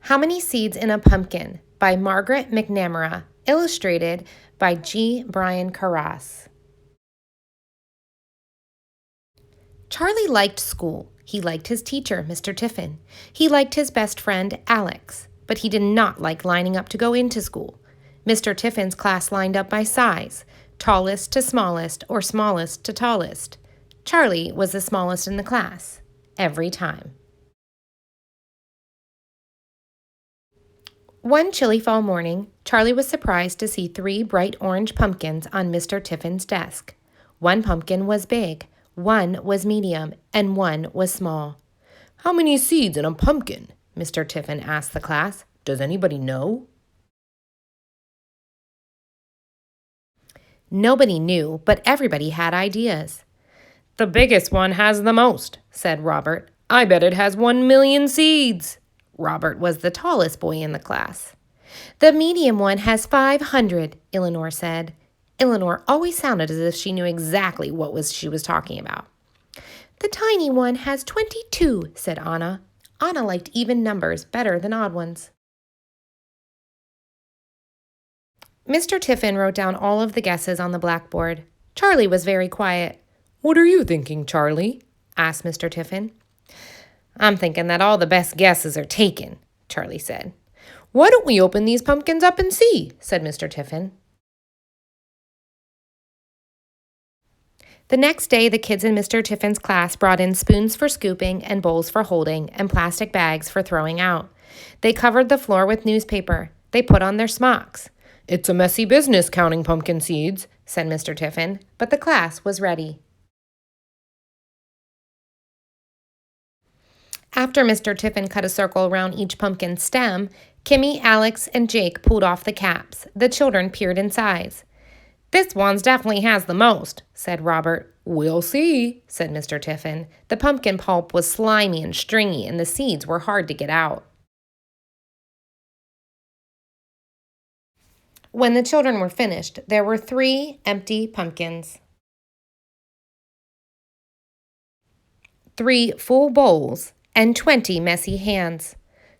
How Many Seeds in a Pumpkin by Margaret McNamara, illustrated by G. Brian Carras. Charlie liked school. He liked his teacher, Mr. Tiffin. He liked his best friend, Alex. But he did not like lining up to go into school. Mr. Tiffin's class lined up by size, tallest to smallest or smallest to tallest. Charlie was the smallest in the class, every time. One chilly fall morning, Charlie was surprised to see 3 bright orange pumpkins on Mr. Tiffin's desk. One pumpkin was big, one was medium, and one was small. "How many seeds in a pumpkin?" Mr. Tiffin asked the class. "Does anybody know?" Nobody knew, but everybody had ideas. "The biggest one has the most," said Robert. "I bet it has 1,000,000 seeds." Robert was the tallest boy in the class. "The medium one has 500, Eleanor said. Eleanor always sounded as if she knew exactly what she was talking about. "The tiny one has 22, said Anna. Anna liked even numbers better than odd ones. Mr. Tiffin wrote down all of the guesses on the blackboard. Charlie was very quiet. "What are you thinking, Charlie?" asked Mr. Tiffin. "I'm thinking that all the best guesses are taken," Charlie said. "Why don't we open these pumpkins up and see?" said Mr. Tiffin. The next day, the kids in Mr. Tiffin's class brought in spoons for scooping and bowls for holding and plastic bags for throwing out. They covered the floor with newspaper. They put on their smocks. "It's a messy business counting pumpkin seeds," said Mr. Tiffin, but the class was ready. After Mr. Tiffin cut a circle around each pumpkin stem, Kimmy, Alex, and Jake pulled off the caps. The children peered inside. "This one's definitely has the most," said Robert. "We'll see," said Mr. Tiffin. The pumpkin pulp was slimy and stringy, and the seeds were hard to get out. When the children were finished, there were 3 empty pumpkins, 3 full bowls, and 20 messy hands.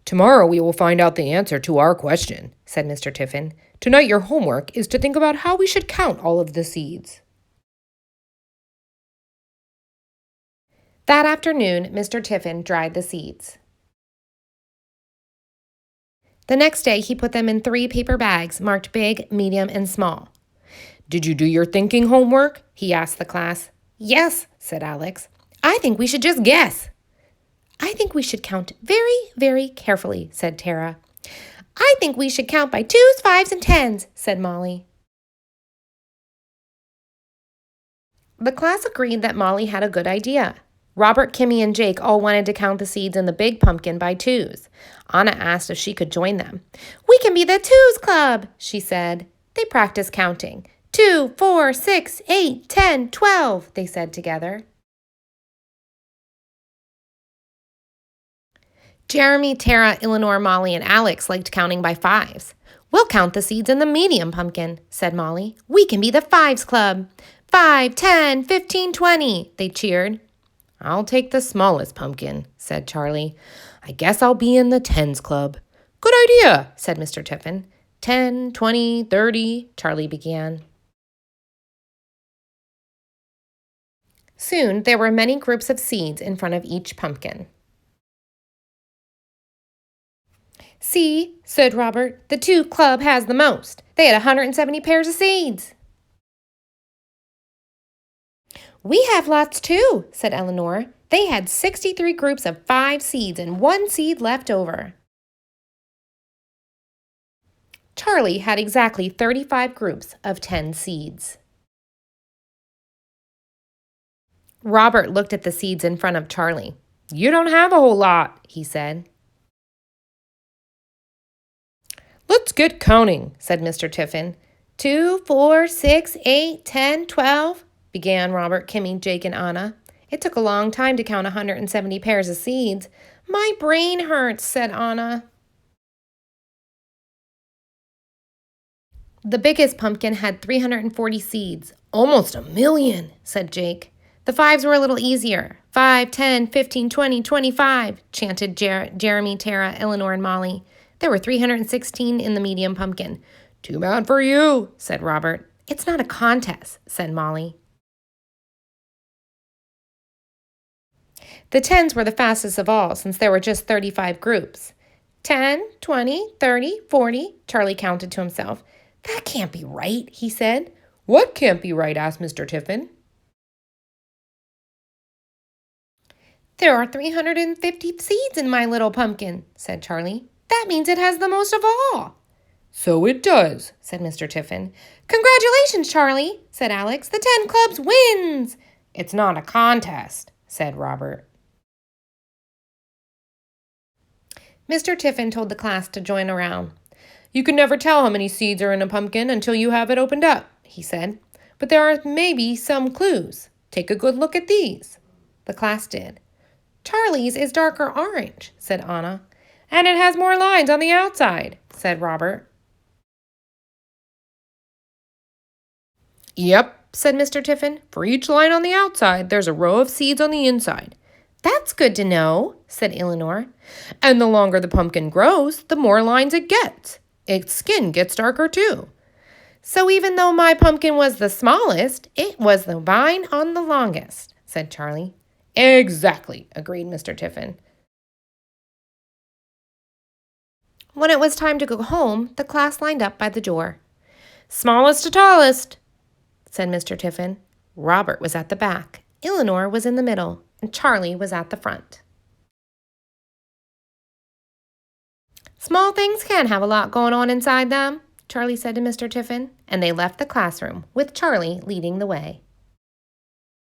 "Tomorrow we will find out the answer to our question," said Mr. Tiffin. "Tonight your homework is to think about how we should count all of the seeds." That afternoon, Mr. Tiffin dried the seeds. The next day, he put them in 3 paper bags marked big, medium, and small. "Did you do your thinking homework?" he asked the class. "Yes," said Alex. "I think we should just guess." "I think we should count very, very carefully," said Tara. "I think we should count by 2s, 5s, and 10s, said Molly. The class agreed that Molly had a good idea. Robert, Kimmy, and Jake all wanted to count the seeds in the big pumpkin by 2s. Anna asked if she could join them. "We can be the 2s club," she said. They practiced counting. 2, 4, 6, 8, 10, 12, they said together. Jeremy, Tara, Eleanor, Molly, and Alex liked counting by 5s. "We'll count the seeds in the medium pumpkin," said Molly. "We can be the 5s club." 5, 10, 15, 20, they cheered. "I'll take the smallest pumpkin," said Charlie. "I guess I'll be in the 10s club." "Good idea," said Mr. Tiffin. 10, 20, 30, Charlie began. Soon there were many groups of seeds in front of each pumpkin. "See," said Robert, "the 2 club has the most. They had 170 pairs of seeds." "We have lots too," said Eleanor. "They had 63 groups of 5 seeds and 1 seed left over." Charlie had exactly 35 groups of 10 seeds. Robert looked at the seeds in front of Charlie. "You don't have a whole lot," he said. "Let's get counting," said Mr. Tiffin. 2, 4, 6, 8, 10, 12, began Robert, Kimmy, Jake, and Anna. It took a long time to count 170 pairs of seeds. "My brain hurts," said Anna. The biggest pumpkin had 340 seeds. "Almost 1,000,000, said Jake. The fives were a little easier. 5, 10, 15, 20, 25, chanted Jeremy, Tara, Eleanor, and Molly. There were 316 in the medium pumpkin. Too bad for you, said Robert. It's not a contest, said Molly. The tens were the fastest of all, since there were just 35 groups. 10, 20, 30, 40, Charlie counted to himself. That can't be right, he said. What can't be right? Asked Mr. Tiffin. There are 350 seeds in my little pumpkin, said Charlie. That means it has the most of all. So it does, said Mr. Tiffin. Congratulations, Charlie, said Alex. The 10 Clubs wins. It's not a contest, said Robert. Mr. Tiffin told the class to join around. You can never tell how many seeds are in a pumpkin until you have it opened up, he said. But there are maybe some clues. Take a good look at these. The class did. Charlie's is darker orange, said Anna. And it has more lines on the outside, said Robert. Yep, said Mr. Tiffin. For each line on the outside, there's a row of seeds on the inside. That's good to know, said Eleanor. And the longer the pumpkin grows, the more lines it gets. Its skin gets darker too. So even though my pumpkin was the smallest, it was the vine on the longest, said Charlie. Exactly, agreed Mr. Tiffin. When it was time to go home, the class lined up by the door. Smallest to tallest, said Mr. Tiffin. Robert was at the back, Eleanor was in the middle, and Charlie was at the front. Small things can have a lot going on inside them, Charlie said to Mr. Tiffin, and they left the classroom, with Charlie leading the way.